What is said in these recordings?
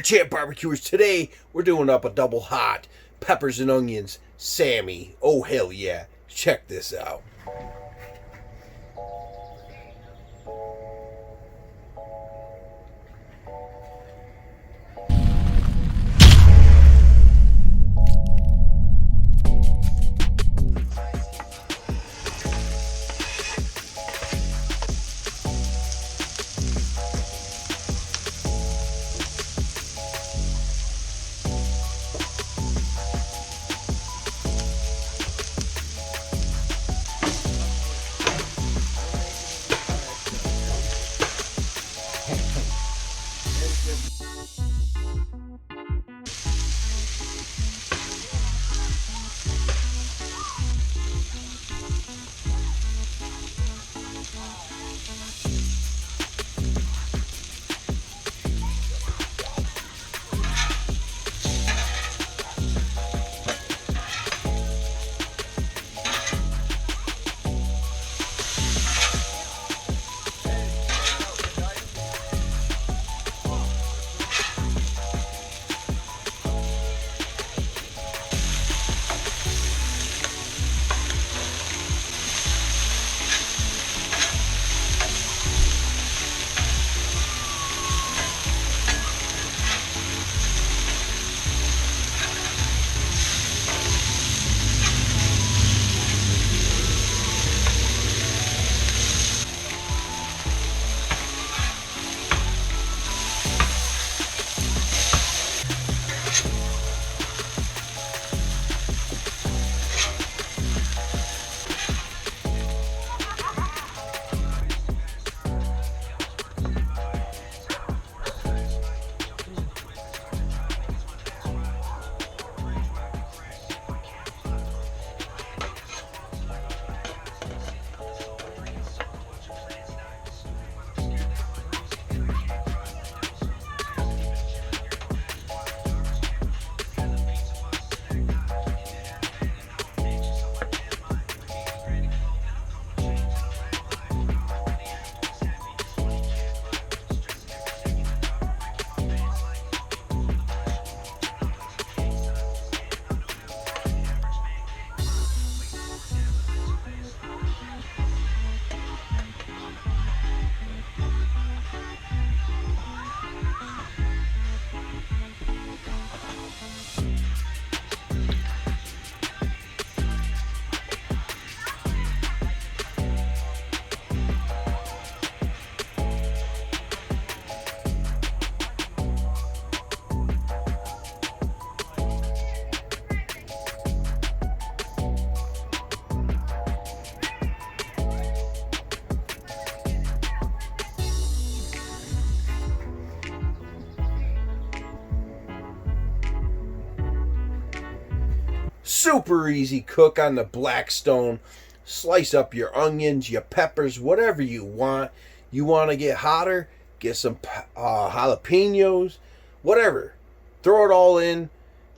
Champ Barbecuers. Today we're doing up a double hot peppers and onions Sammy. Oh hell yeah. Check this out. Super easy cook on the Blackstone. Slice up your onions, your peppers, whatever you want. You want to get hotter, get some jalapenos, whatever. Throw it all in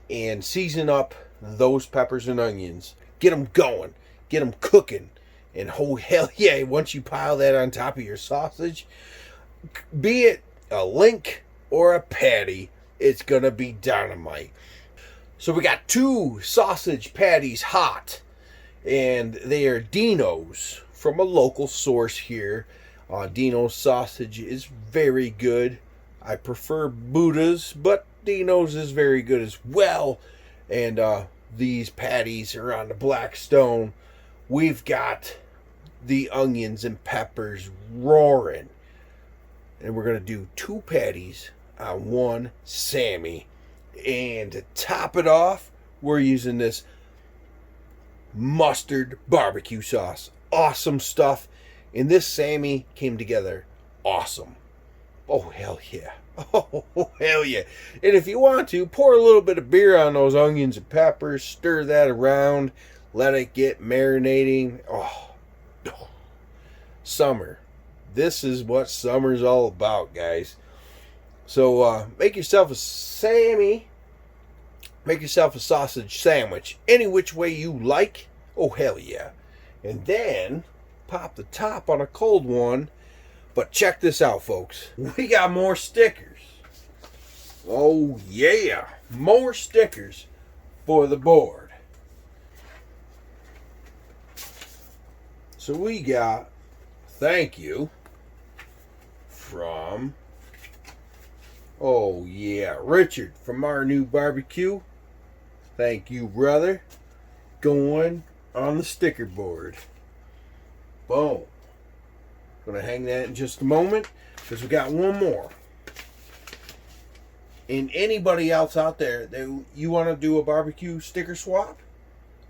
and season up those peppers and onions. Get them going. Get them cooking. And oh hell yeah, once you pile that on top of your sausage, be it a link or a patty, it's going to be dynamite. So we got 2 sausage patties hot, and they are Dino's from a local source here. Dino's sausage is very good. I prefer Buddha's, but Dino's is very good as well. And these patties are on the Blackstone. We've got the onions and peppers roaring. And we're going to do 2 patties on 1 Sammy. And to top it off, we're using this mustard barbecue sauce. Awesome stuff. And this Sammy came together awesome. Oh, hell yeah. Oh, hell yeah. And if you want to, pour a little bit of beer on those onions and peppers. Stir that around. Let it get marinating. Oh. Summer. This is what summer's all about, guys. So make yourself a Sammy. Make yourself a sausage sandwich. Any which way you like. Oh, hell yeah. And then pop the top on a cold one. But check this out, folks. We got more stickers. Oh yeah, more stickers for the board. So we got thank you from, oh yeah, Richard from Our New Barbecue. Thank you, brother. Going on the sticker board. Boom. Gonna hang that in just a moment because we got one more. And anybody else out there that you want to do a barbecue sticker swap,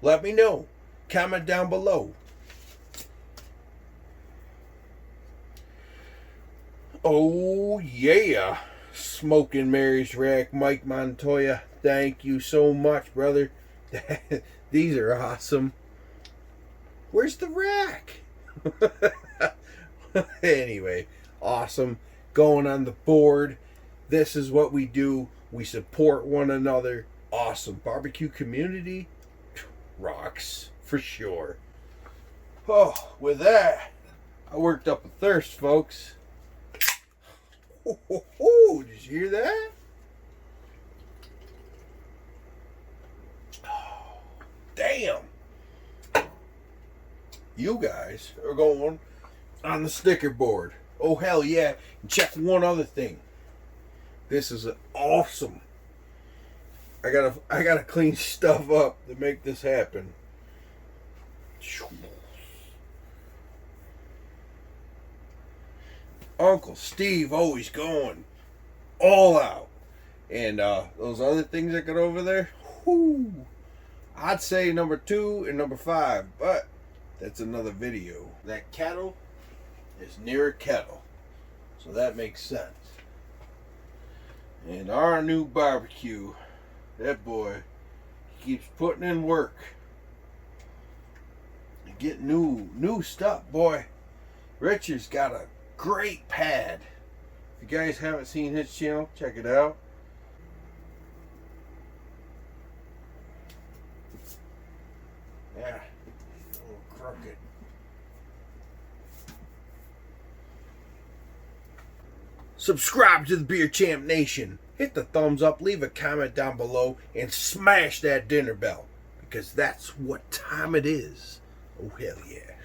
let me know. Comment down below. Oh yeah, Smoking Mary's Rack, Mike Montoya. Thank you so much, brother. These are awesome. Where's the rack? Anyway, awesome. Going on the board. This is what we do. We support one another. Awesome. Barbecue community rocks for sure. Oh, with that, I worked up a thirst, folks. Oh, did you hear that? Oh, damn. You guys are going on the sticker board. Oh, hell yeah. And check one other thing. This is awesome. I gotta clean stuff up to make this happen. Uncle Steve always going all out. And those other things I got over there, whoo, I'd say number 2 and number 5, but that's another video. That kettle is near a kettle, so that makes sense. And Our New Barbecue, that boy, he keeps putting in work and get new stuff, boy. Richard's got a great pad. If you guys haven't seen his channel, check it out. Yeah, a little crooked. Subscribe to the Beer Champ Nation. Hit the thumbs up, leave a comment down below, and smash that dinner bell, because that's what time it is. Oh, hell yeah.